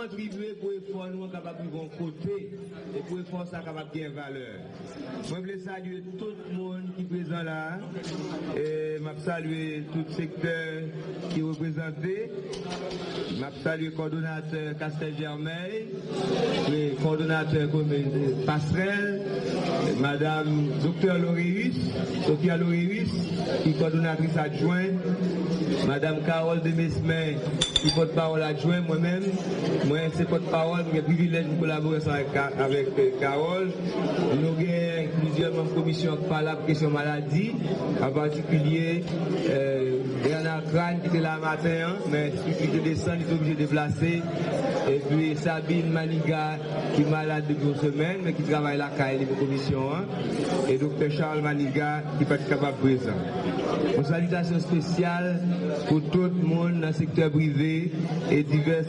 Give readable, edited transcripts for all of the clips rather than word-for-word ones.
contribuer pour l'effort nous capable de bon côté et pour l'effort ça capable de gagner valeur. Moi je veux saluer tout le monde qui est présent là et je saluer tout le secteur qui est représenté. Je salue le coordonnateur Castel-Germain, le coordonnateur Passerelle, Madame Dr Loréus, Sophia Loréus, qui est coordonnatrice adjointe, Madame Carole de Mesmer, qui est porte-parole adjointe, moi-même, moi c'est porte-parole, j'ai le privilège de collaborer avec Carole. Nous avons plusieurs membres de commission qui parlent de la question maladie, en particulier Bernard Crane qui était là matin, mais il de descendre, il est obligé de déplacer. Et puis Sabine Maniga qui est malade depuis une semaine, mais qui travaille là à la commission. Et Dr Charles Maniga qui n'est pas capable de présent. Une salutation spéciale pour tout le monde dans le secteur privé et divers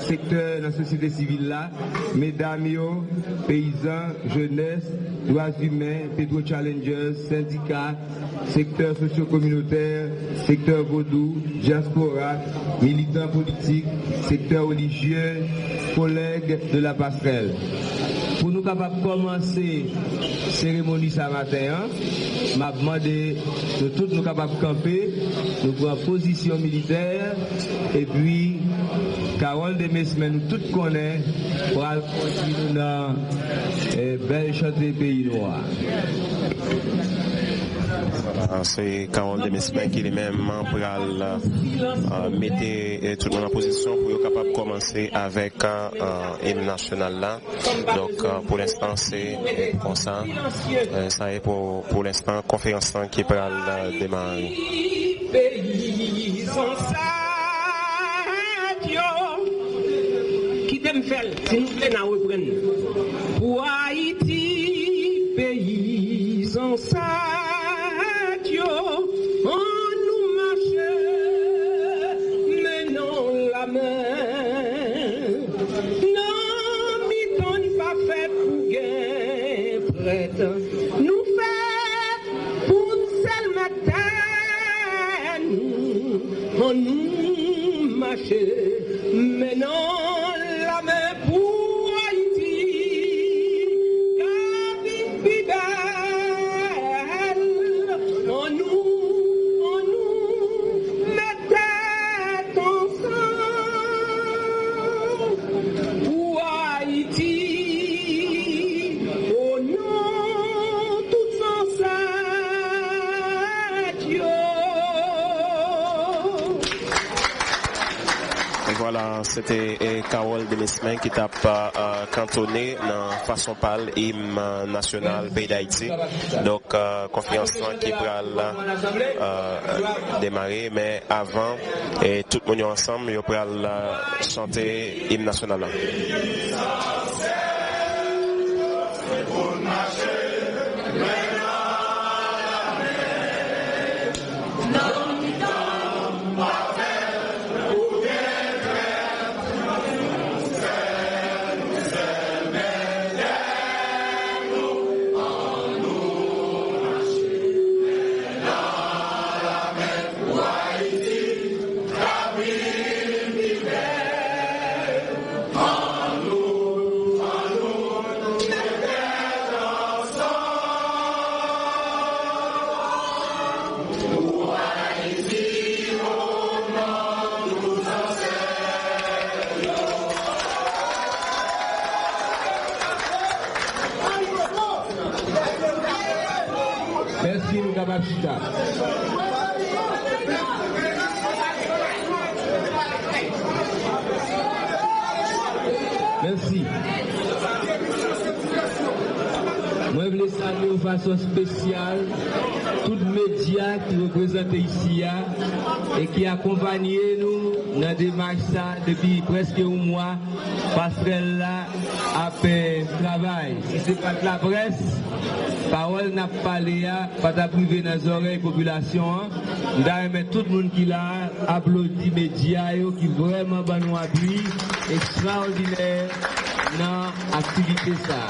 secteurs dans la société civile là, mesdames, paysans, jeunesse, droits humains, pétro-challengers, syndicats, secteur socio-communautaire, secteur vaudou, diaspora, militants politiques, secteur religieux, collègues de la passerelle. Pour nous capables de commencer la cérémonie ce matin, m'a demandé de tous nous capables de camper, nous prenons position militaire et puis Carole de Mesmer nous tous connaissons pour continuer dans belle chanter pays noir. C'est Carole de Mesmer qui est même pour mettre tout le monde en position pour être capable de commencer avec l'hymne national là. Donc pour l'instant c'est comme ça. Ça est pour l'instant conférence qui est pour démarrer. Qui t'aime faire, s'il vous plaît, n'a reprendre. Pour Haïti, pays en sadio, on nous marche, mais non la main. Non, mi-ton pas fait pour gain prête. Nous fait pour seul matin, on nous marche, mais non. C'était Carole de Mesmer qui t'a cantonné dans façon pâle hymne national pays d'Haïti. Donc conférence qui va démarrer, mais avant et tout le monde ensemble, il va chanter hymne national. Merci. Moi, je voulais saluer de façon spéciale tous les médias qui représentent ici et qui accompagnent nous dans la démarche depuis presque un mois. Passerelle là, après travail. Si ce n'est pas de la presse, parole n'a pas parlé, pas de privé dans les oreilles de la population. D'ailleurs, tout le monde qui l'a applaudi les médias qui vraiment nous appui extraordinaire dans l'activité ça.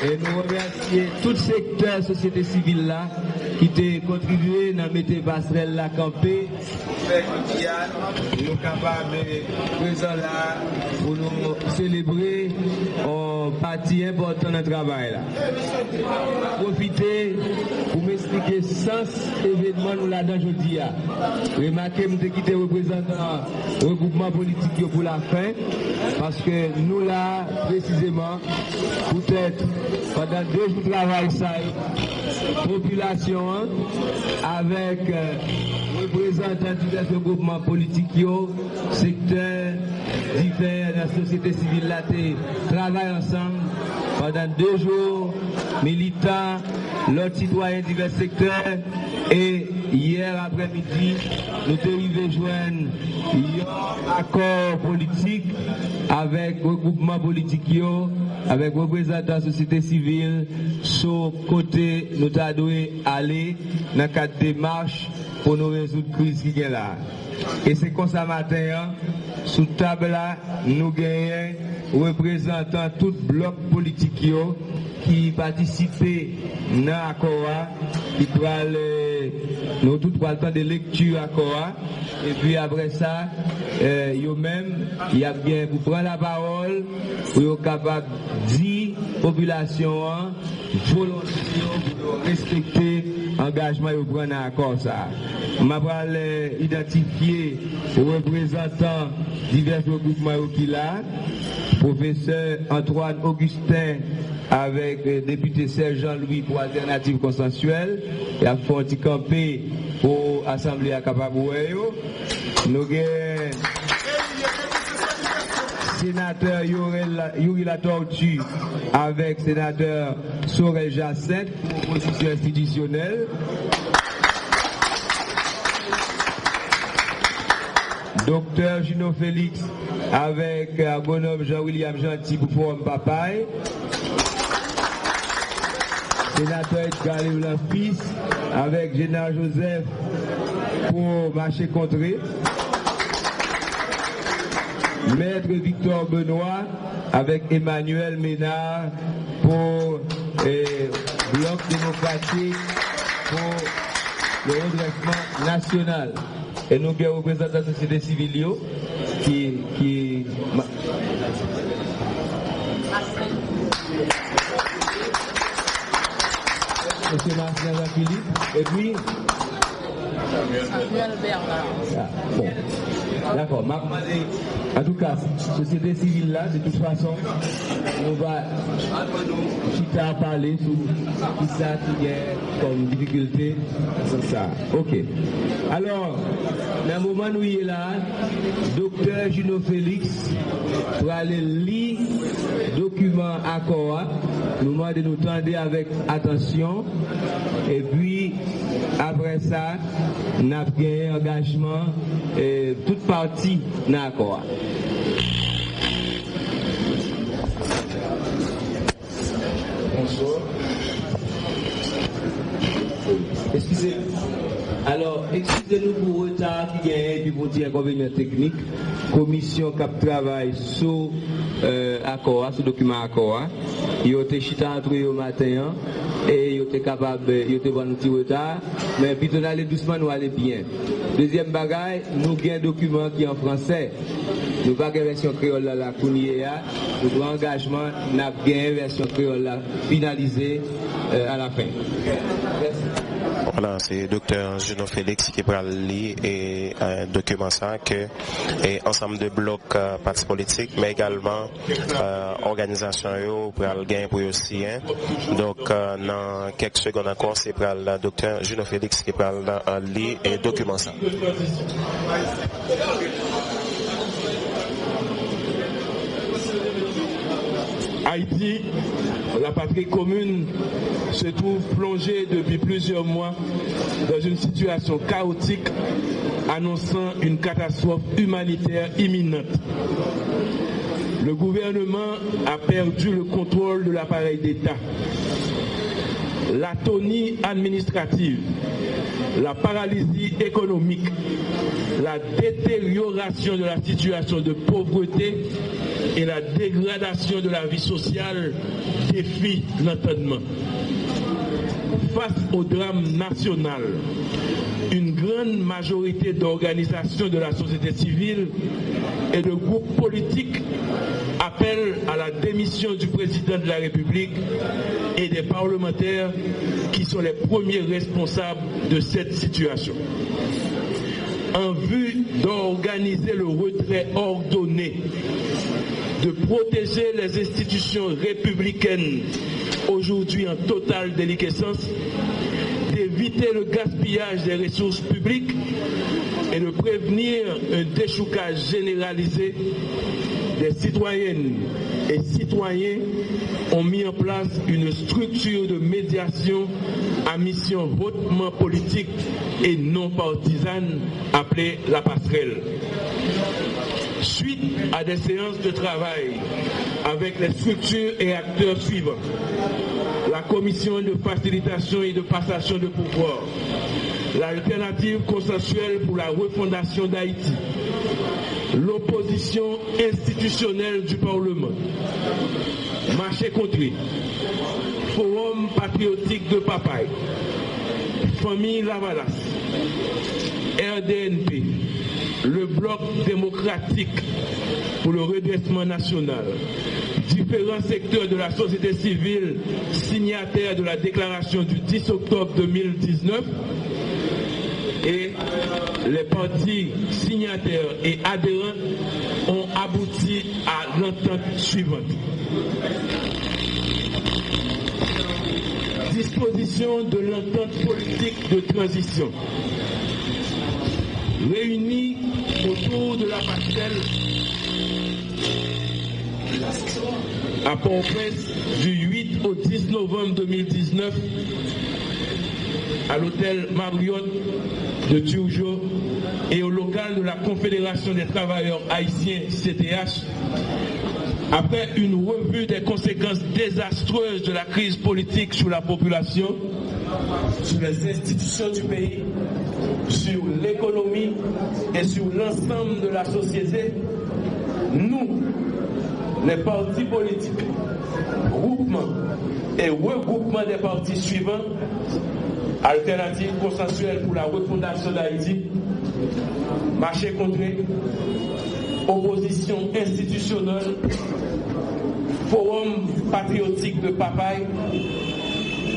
Et nous remercions tout le secteur société civile là qui a contribué à mettre passerelle là campé nous sommes capables de présent là pour nous célébrer une partie importante de notre travail là. Profitez pour m'expliquer le sens de l'événement nous là-dedans aujourd'hui. Remarquez, nous avons quitté le représentant du regroupement politique pour la fin, parce que nous là, précisément, peut-être pendant 2 jours de travail, ça population avec représentants de divers groupements politiques, secteurs divers de la société civile, là, travaillent ensemble pendant 2 jours, militants, l'autre citoyen de divers secteurs, et hier après-midi, nous sommes arrivés joindre un accord politique avec le regroupement politique, avec représentants de la société civile, sur le côté nous devons aller dans le cadre de démarche pour nous résoudre la crise qui est là. Et c'est comme ça matin, sous table là, nous gagnons représentant tout bloc politique qui participaient dans l'accord, qui prennent nous tout le temps de lecture accord, et puis après ça, eux-mêmes, il y a bien pour prendre la parole, pour être capable de dire population volontaire pour respecter l'engagement et prendre un accord ça. Je vais identifier les représentants divers groupements qui là, professeur Antoine Augustin avec député Serge Jean-Louis pour Alternative Consensuelle et à Fonti Campé pour Assemblée à Capabouéo. Nous avons sénateur Yuri Latortu avec sénateur Sorel Jacinthe pour opposition institutionnelle. Docteur Gino Félix avec bonhomme Jean-William Gentil pour Forum Papaye. Sénateur Edgar Léoulin Fils avec Général Joseph pour Marché Contré. Maître Victor Benoît avec Emmanuel Ménard pour Bloc démocratique pour le redressement national. Et nous avons représenté la société civile qui Monsieur Martin Jean-Philippe, et puis bon, d'accord. En tout cas, société civile là, de toute façon, on va chita parler sur tout ça qui est comme difficulté, comme ça. Ok. Alors, dans le moment où il est là, docteur Gino Félix pour aller lire document accord, nous demandons de nous tendre avec attention, et puis après ça, nous avons gagné engagement toute partie dans l'accord. Bonsoir. Excusez. Alors, excusez-nous pour le retard qui gagne et puis pour dire inconvénient technique. Commission cap travail sur accord, sur document accord. Il a été chita entre eux au matin et il était capable, il était bon un petit retard. Mais puis on allait doucement, nous allons bien. Deuxième bagaille, nous avons un document qui est en français. Nous n'avons pas de version créole là, la Kounia. Nous avons engagement, nous avons une version créole là, finalisée à la fin. Merci. Voilà, c'est docteur Gino Félix qui prend lire et un document ça que et ensemble de blocs partis politiques, mais également organisation pour le gain pour aussi. Donc dans quelques secondes encore, c'est pour le docteur Gino Félix qui prend lire et document ça. Haïti, la patrie commune, se trouve plongée depuis plusieurs mois dans une situation chaotique annonçant une catastrophe humanitaire imminente. Le gouvernement a perdu le contrôle de l'appareil d'État. L'atonie administrative, la paralysie économique, la détérioration de la situation de pauvreté et la dégradation de la vie sociale défient l'entendement. face au drame national, une grande majorité d'organisations de la société civile et de groupes politiques appellent à la démission du président de la République et des parlementaires qui sont les premiers responsables de cette situation. En vue d'organiser le retrait ordonné, de protéger les institutions républicaines aujourd'hui en totale déliquescence, d'éviter le gaspillage des ressources publiques et de prévenir un déchoucage généralisé, des citoyennes et citoyens ont mis en place une structure de médiation à mission hautement politique et non partisane appelée la passerelle. Suite à des séances de travail avec les structures et acteurs suivants, la commission de facilitation et de passation de pouvoir, l'alternative consensuelle pour la refondation d'Haïti, l'opposition institutionnelle du Parlement, Marché Contré, Forum patriotique de Papaye, Famille Lavalas, RDNP, le Bloc démocratique pour le redressement national, différents secteurs de la société civile signataires de la déclaration du 10 octobre 2019 et les partis signataires et adhérents ont abouti à l'entente suivante. Disposition de l'entente politique de transition. Réunis autour de la passerelle à Port-au-Prince du 8 au 10 novembre 2019 à l'hôtel Marriott de Turgeau et au local de la Confédération des travailleurs haïtiens CTH, après une revue des conséquences désastreuses de la crise politique sur la population, sur les institutions du pays, sur l'économie et sur l'ensemble de la société, nous, les partis politiques, groupements et regroupements des partis suivants, Alternative consensuelle pour la refondation d'Haïti, Marché Contré, Opposition institutionnelle, Forum patriotique de Papaye,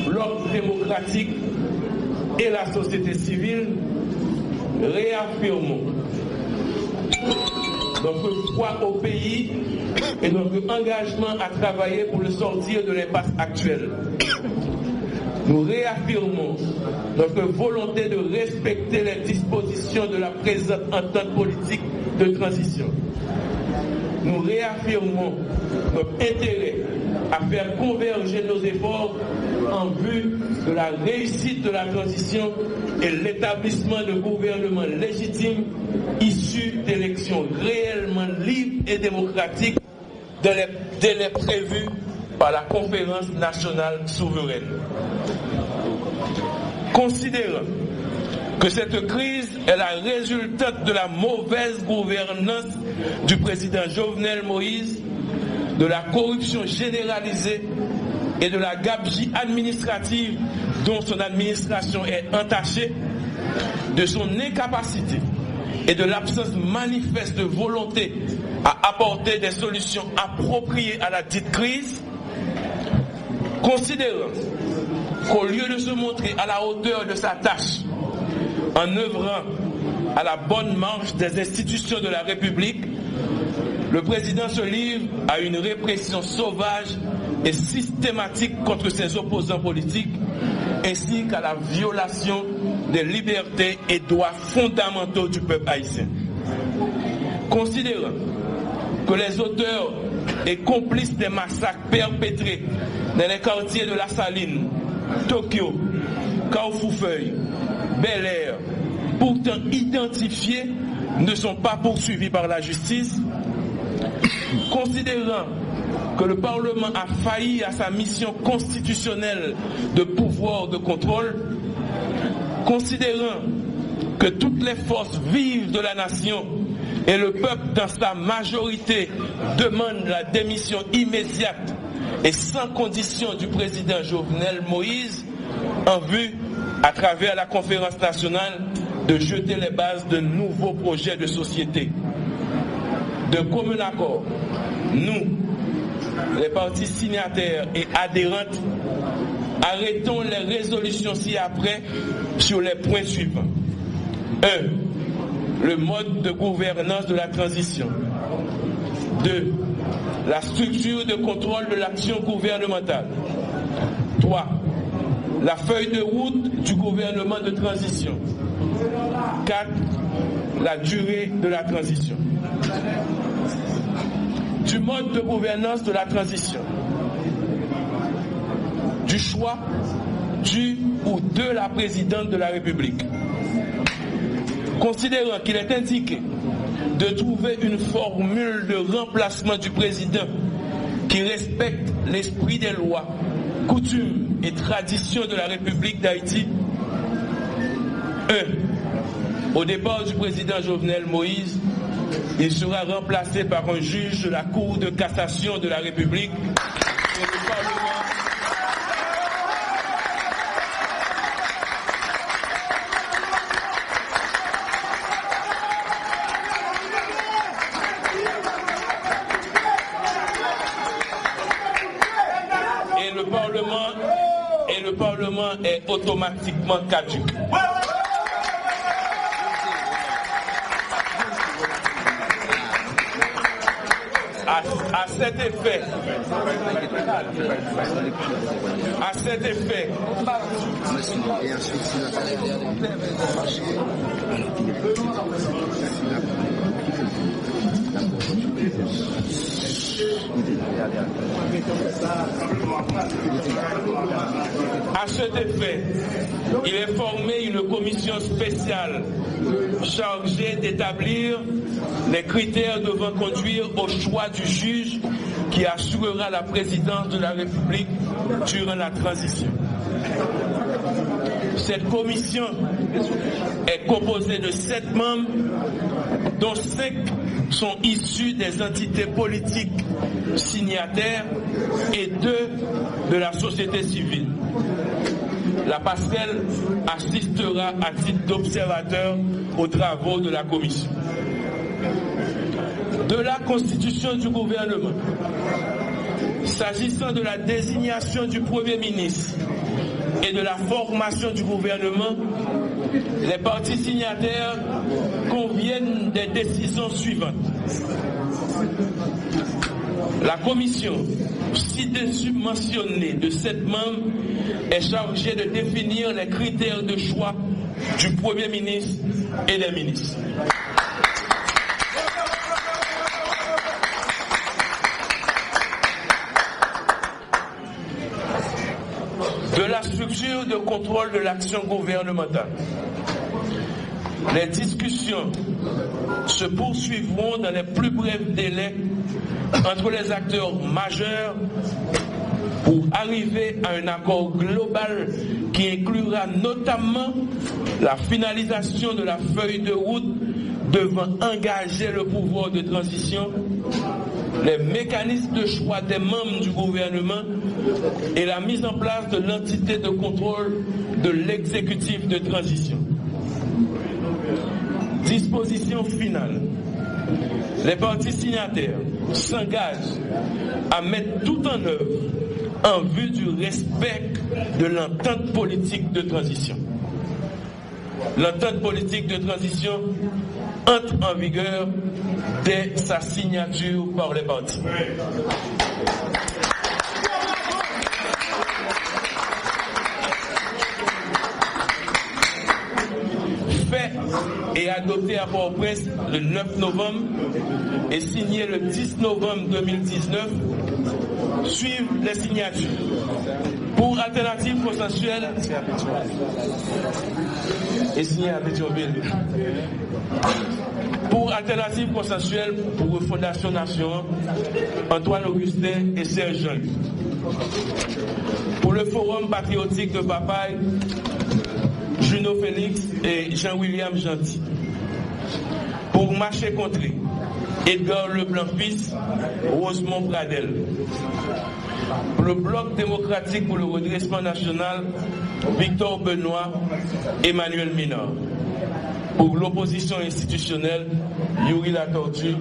Bloc démocratique et la société civile, réaffirmons notre foi au pays et notre engagement à travailler pour le sortir de l'impasse actuelle. Nous réaffirmons notre volonté de respecter les dispositions de la présente entente politique de transition. Nous réaffirmons notre intérêt à faire converger nos efforts en vue de la réussite de la transition et l'établissement de gouvernements légitimes issus d'élections réellement libres et démocratiques dans les délais prévus par la Conférence nationale souveraine. Considérant que cette crise est la résultante de la mauvaise gouvernance du président Jovenel Moïse, de la corruption généralisée et de la gabegie administrative dont son administration est entachée, de son incapacité et de l'absence manifeste de volonté à apporter des solutions appropriées à la dite crise, considérant qu'au lieu de se montrer à la hauteur de sa tâche, en œuvrant à la bonne marche des institutions de la République, le président se livre à une répression sauvage et systématique contre ses opposants politiques, ainsi qu'à la violation des libertés et droits fondamentaux du peuple haïtien. Considérant que les auteurs et complices des massacres perpétrés dans les quartiers de La Saline, Tokyo, Kaofoufeuille, Bel Air, pourtant identifiés, ne sont pas poursuivis par la justice, considérant que le Parlement a failli à sa mission constitutionnelle de pouvoir de contrôle, considérant que toutes les forces vives de la nation et le peuple dans sa majorité demandent la démission immédiate et sans condition du président Jovenel Moïse, en vue, à travers la conférence nationale, de jeter les bases de nouveaux projets de société. De commun accord, nous, les partis signataires et adhérentes, arrêtons les résolutions ci-après sur les points suivants. 1. Le mode de gouvernance de la transition. 2. La structure de contrôle de l'action gouvernementale. 3. La feuille de route du gouvernement de transition. 4. La durée de la transition. Du mode de gouvernance de la transition. Du choix du ou de la présidente de la République. Considérant qu'il est indiqué de trouver une formule de remplacement du président qui respecte l'esprit des lois, coutumes et traditions de la République d'Haïti. 1. Au départ du président Jovenel Moïse, il sera remplacé par un juge de la Cour de cassation de la République. Et le Parlement est automatiquement caduc. À cet effet, il est formé une commission spéciale chargée d'établir les critères devant conduire au choix du juge qui assurera la présidence de la République durant la transition. Cette commission est composée de 7 membres, dont 5 sont issus des entités politiques signataires et 2 de la société civile. La passerelle assistera à titre d'observateur aux travaux de la commission. De la constitution du gouvernement, s'agissant de la désignation du Premier ministre et de la formation du gouvernement, les partis signataires conviennent des décisions suivantes. La commission, ci-dessus mentionnée de 7 membres, est chargée de définir les critères de choix du Premier ministre et des ministres. De la structure de contrôle de l'action gouvernementale. Les discussions se poursuivront dans les plus brefs délais entre les acteurs majeurs pour arriver à un accord global qui inclura notamment la finalisation de la feuille de route devant engager le pouvoir de transition, les mécanismes de choix des membres du gouvernement et la mise en place de l'entité de contrôle de l'exécutif de transition. Disposition finale. Les partis signataires s'engagent à mettre tout en œuvre en vue du respect de l'entente politique de transition. L'entente politique de transition entre en vigueur dès sa signature par les partis. Fait et adopté à Port-au-Prince le 9 novembre et signé le 10 novembre 2019, suivent les signatures. Pour Alternative Consensuelle et signé à Pétionville. Pour Alternative Consensuelle pour Refondation Nation, Antoine Augustin et Serge Jean-Luc. Pour le Forum Patriotique de Papaye, Juno Félix et Jean-William Gentil. Pour Marché Contré, Edgar Leblanc-Fils, Rosemont Pradel. Pour le Bloc démocratique pour le redressement national, Victor Benoît, Emmanuel Minard. Pour l'opposition institutionnelle, Yuri Latortue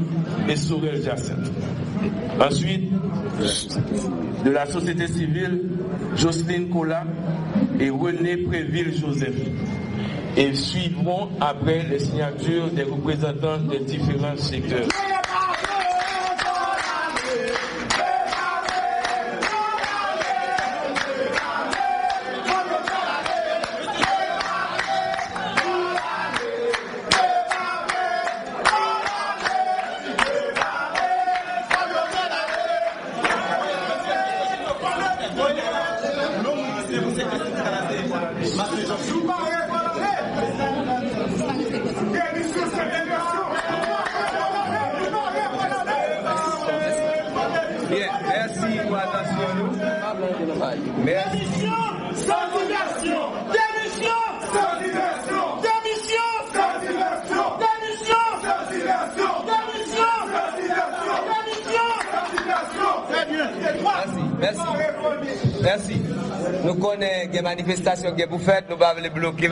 et Sorel Jacinthe. Ensuite, de la société civile, Jocelyne Kola et René Préville-Joseph. Et suivront après les signatures des représentants des différents secteurs. Merci. Nous connaissons des manifestations que vous faites, nous ne pouvons pas les bloquer.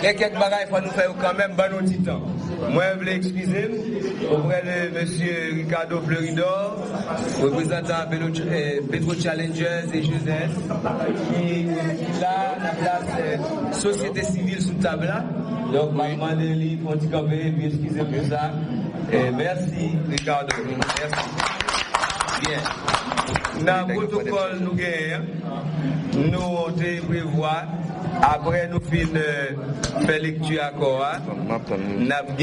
Il y a quelques bagages qu'il faut nous faire quand même bon petit temps. Moi, je voulais excuser auprès de M. Ricardo Floridor, représentant Petro Challengers et Joseph, qui est là, la place société civile sous table là. Donc, je vais demander lui pour petit camper et puis excuser pour ça. Merci, Ricardo. Merci. Bien. Dans le protocole, nous gagnons, nous prévoyons, après nous faire lecture à Cora, nous avons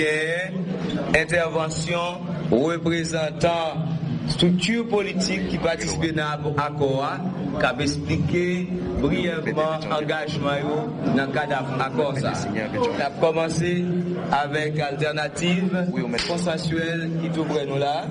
intervention représentant structure politique qui participent à Cora, qui a expliqué brièvement l'engagement dans le cadre d'accord. On a commencé avec alternative consensuelle qui t'ouvre nous là.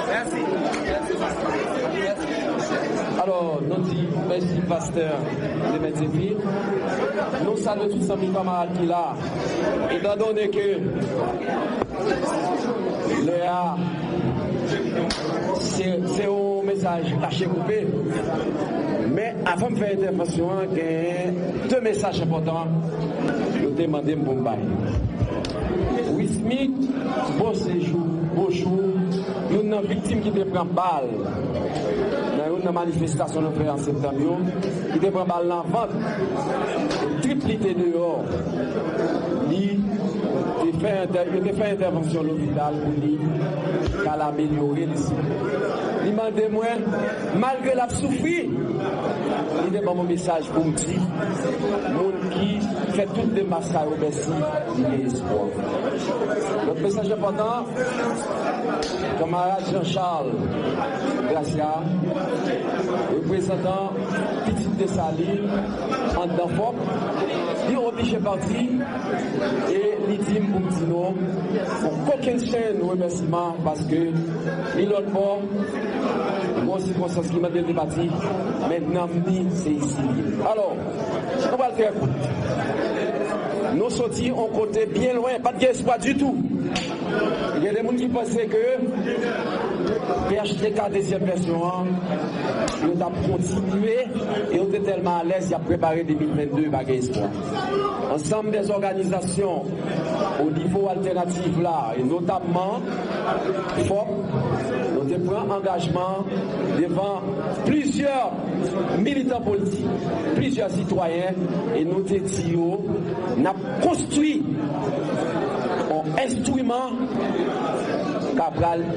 Merci. Alors, nous disons merci, pasteur de Metzeville. Nous saluons tous les camarades qui sont là. Étant donné que Léa, c'est un message caché coupé. Mais avant de faire intervention, il y a deux messages importants. Je vais demander pour me bailler. Will Smith, bon séjour, beau jour. Nous avons une victime qui te prend balle. Dans une manifestation de en septembre, qui te prend balle dans le ventre. Triplité dehors. Il fait intervention à l'hôpital pour lui, qu'elle améliorer ici. Il m'a dit, moi, malgré la souffrir, il a mon message pour me dire, monde qui fait toutes les massacres au Bessie, il y a espoir. Notre message important, camarade Jean-Charles Gracia, représentant Petite Dessaline, en d'enfant, il est obligé de partir et il dit pour me dire non, pour aucune chaîne de remerciement parce que l'autre bord, moi aussi, conscience qui m'a débattu, maintenant, c'est ici. Alors, on va le faire. Nous sortis en côté bien loin, pas d'espoir du tout. Il y a des gens qui pensaient que PHTK deuxième version, nous avons continué et on était tellement à l'aise, il a préparé 2022 par espoir. Ensemble des organisations au niveau alternatif là, et notamment FOP, nous avons pris engagement devant plusieurs militants politiques, plusieurs citoyens, et nous avons construit un instrument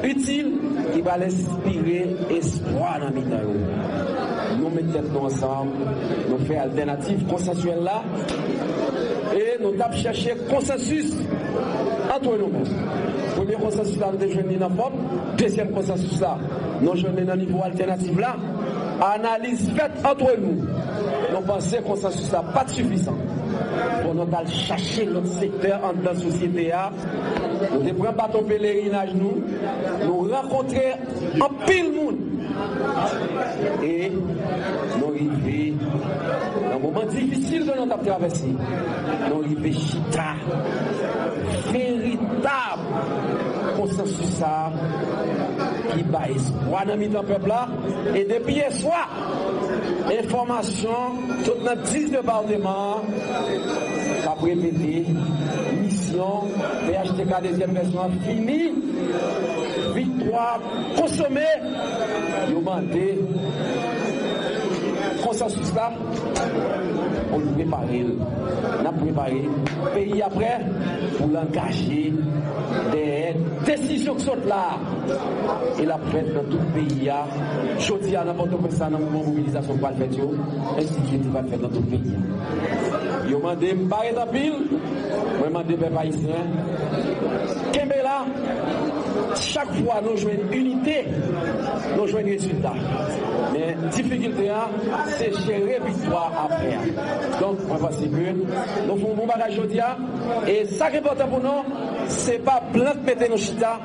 utile qui va inspirer espoir dans le nous mettons ensemble, nous faisons alternative consensuelle là, et nous avons cherché consensus entre nous-mêmes. Premier consensus là, nous jeunes dans la forme. Deuxième consensus là, nous jeunes dans le niveau alternatif là. Analyse faite entre nous. Nous pensons que le consensus là pas suffisant. Pour nous aller chercher notre secteur en dans la société. Nous devons battre ton pèlerinage, nous rencontrer un pile monde. Et nous arriver dans un moment difficile que nous avons traversé. Nous arriver chita, véritable consensus ça qui bat espoir dans le peuple là. Et depuis hier soir, information, tout notre 10 départements, après répété, mission, PHTK deuxième version finie, victoire consommée, ils ont demandé consensus là, on le préparer. On a préparé le pays après pour l'engager des décisions qui sont là. Et la fête dans tout le pays. Je dis à n'importe quoi ça dans le mouvement mobilisation pour le faire, institut qui va le faire dans tout le pays. Ils ont demandé de me barrer dans la pile, moi demandé peuple haïtien. Kembela, chaque fois nous jouons une unité, nous jouons un résultat. Mais la difficulté, c'est gérer victoire après. Donc, on va se que nous faisons un bon bagage aujourd'hui. Et ça qui est important pour nous, ce n'est pas blanc de mettre nos chita,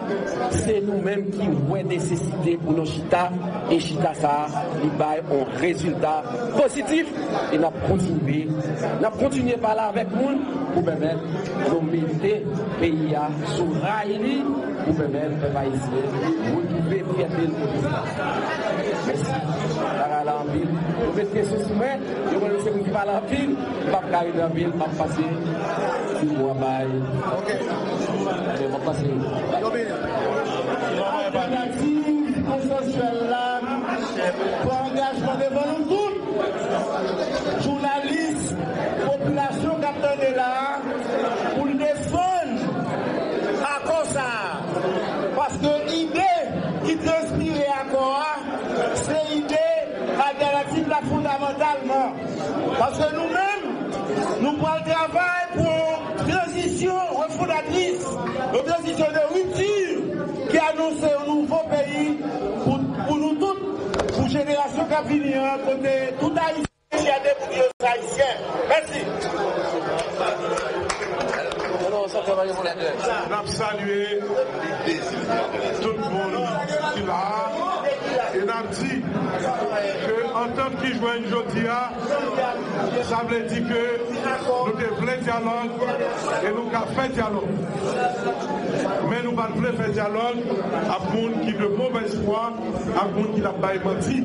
c'est nous-mêmes qui avons nécessité pour nos chita. Et chita, ça, il va un résultat positif. Et nous avons continué par là avec nous pour permettre de mettre le pays sur rail pour permettre de retrouver fierté de merci. En ville, vous faites question sur moi, je vais laisser vous parler en ville, je ne vais pas arriver en ville, je vais passer sur moi, ok. Je vais passer. L'alternative consensuelle là, pour engagement devant nous tous, journalistes, population qui attendent là, pour le défendre à cause ça. Parce que l'idée qui transpire à quoi, c'est l'idée alternative là fondamentalement. Parce que nous-mêmes, nous prenons le travail pour une transition refondatrice, une transition de rupture qui annonce un nouveau pays pour nous tous, pour la génération qui a fini, côté tout haïtien qui a des haïtiens. Merci. On a salué tout le monde qui est là et on a dit qu'en tant qu'ils joignent aujourd'hui, ça veut dire que nous devons dialogue et nous avons fait dialogue. Mais nous ne pouvons pas faire dialogue à monde qui de mauvaise foi, à monde qui n'a pas menti.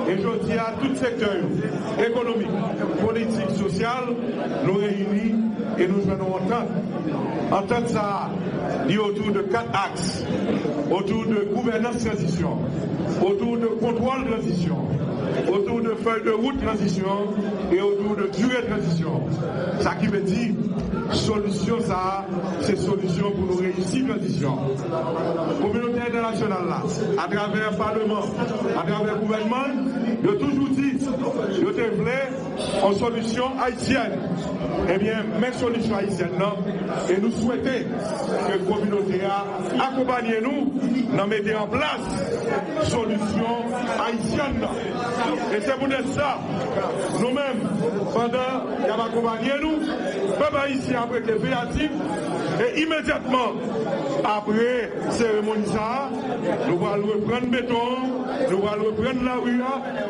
Et aujourd'hui, à tout secteur économique, politique, social, nous réunissons et nous venons entendre. Entendre ça, il y a autour de 4 axes, autour de gouvernance transition, autour de contrôle transition, autour de feuille de route transition et autour de durée transition. Ça qui veut dire, solution ça, c'est solution pour nous réussir transition. Communauté internationale là, à travers le Parlement, à travers le gouvernement, de toujours dit, je te voulais en solution haïtienne. Eh bien, mes solutions haïtiennes, non, et nous souhaitons que la communauté accompagne nous dans mettre en place solution haïtienne. Et c'est pour ça, nous-mêmes, pendant qu'il va accompagner nous, peuple ici après que féatique, et immédiatement après la cérémonie, nous allons reprendre le béton, nous allons reprendre la rue,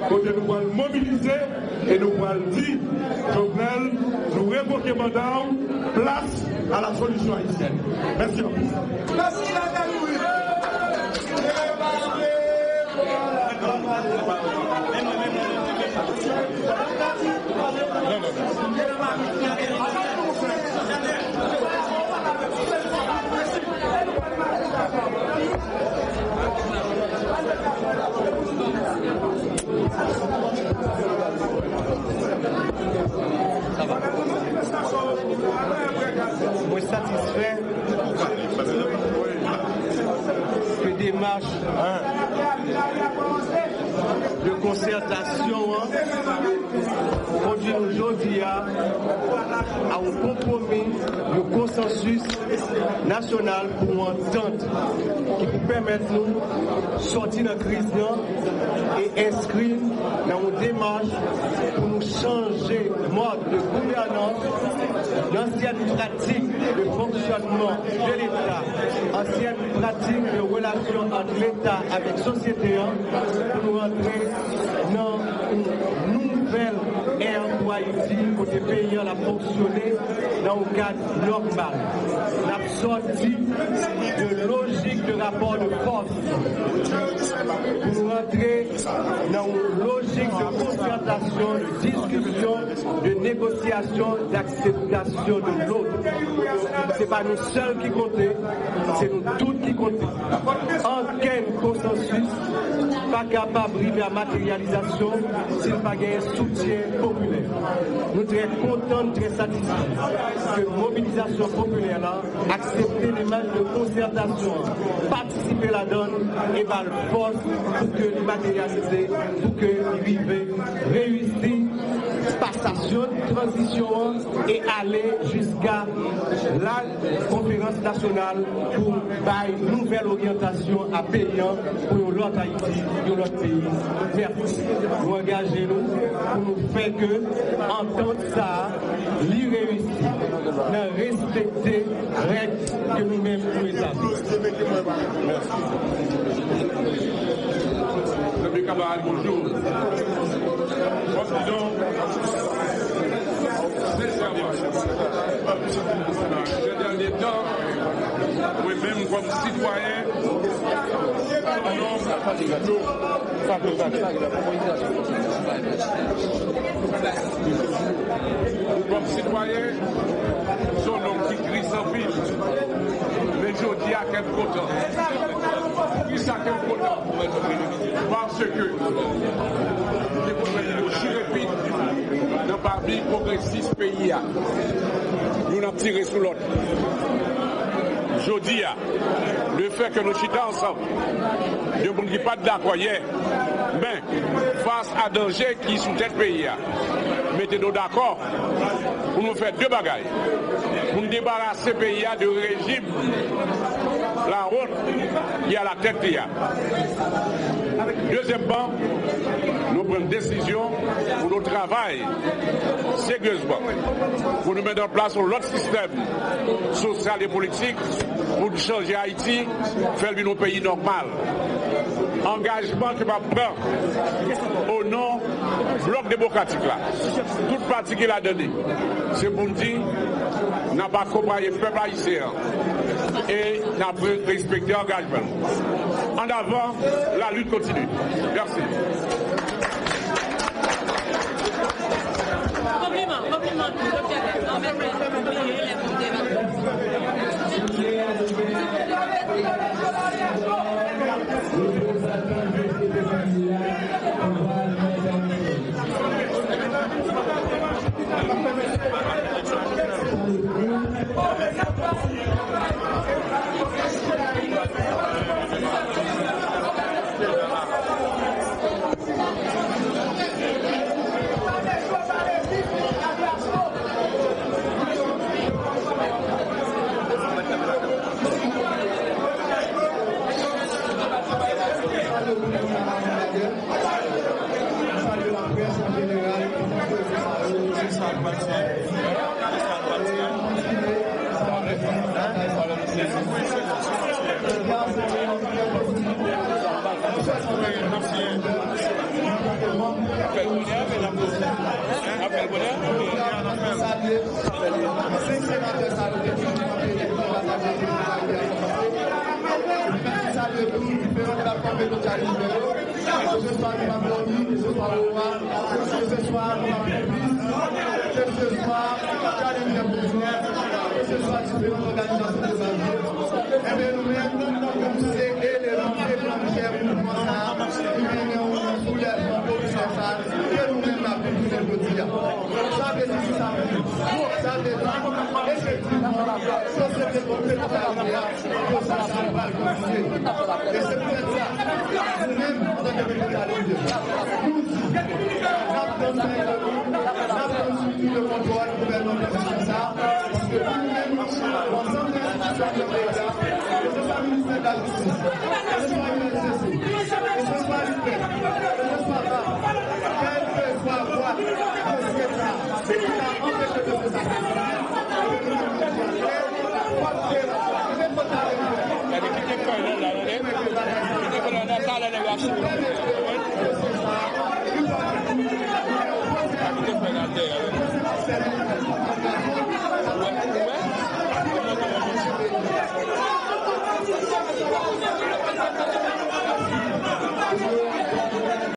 côté nous allons mobiliser et nous allons dire, Jovenel, nous révoquons mandat, place à la solution haïtienne. Merci beaucoup. Merci la Moi satisfait que démarche de concertation produit aujourd'hui. aujourd'hui à un compromis, un consensus national pour une entente qui peut permettre de nous sortir de la crise et inscrire dans une démarche pour nous changer le mode de gouvernance, l'ancienne pratique de fonctionnement de l'État, ancienne pratique de relation entre l'État avec la société, pour nous rentrer dans une nouvelle ère pour Haïti, pour les pays a fonctionné dans un cadre normal. La sortie de logique de rapport de force pour nous rentrer dans une logique de concertation, de discussion, de négociation, d'acceptation de l'autre. Ce n'est pas nous seuls qui comptons, c'est nous tous qui comptons. Aucun consensus pas capable d'arriver à matérialisation s'il n'y a pas un soutien populaire. Nous sommes très contents, très satisfaits que la mobilisation populaire là, accepter les marges de concertation, participer à la donne et par force pour que les matérialiser, pour que les vivent réussir passation, transition et aller jusqu'à la conférence nationale pour une nouvelle orientation à payant pour l'autre Haïti et l'autre pays. Merci. Nous engagez-nous pour nous faire que, entendre ça, l'y réussir, de respecter les règles que nous-mêmes nous établissons. Monsieur Cabral, bonjour. Ces derniers temps, moi-même comme citoyen, comme citoyen, son nom qui crie sans fil. Mais je dis à quel content. Qui ça quel content? Parce que les problèmes aussi rapides dans le parti progressiste pays. Nous n'avons tiré sous l'autre. Je dis, le fait que nous chitons ensemble, ne vous dis pas d'accord hier, mais face à danger qui sous tête pays, mettez-nous d'accord pour nous faire deux bagailles. Pour nous débarrasser pays de régime, la route qui a la tête pays. Deuxièmement, nous prenons une décision pour nous travailler sérieusement, pour nous mettre en place un autre système social et politique pour changer Haïti, faire un pays normal. Engagement que va prendre au nom du bloc démocratique là. Toute partie qu'il a donné, c'est pour nous dire n'a pas compris le peuple haïtien et n'a pas respecté l'engagement. En avant, la lutte continue. Merci. l'ensemble des institutions de l'État, que ce soit le ministère de la Justice, que ce soit l'UNCC, que ce soit l'UPEC, que ce soit là, quelle que soit la voie de ce État, c'est qui a empêché de se sacrifier. Il y a des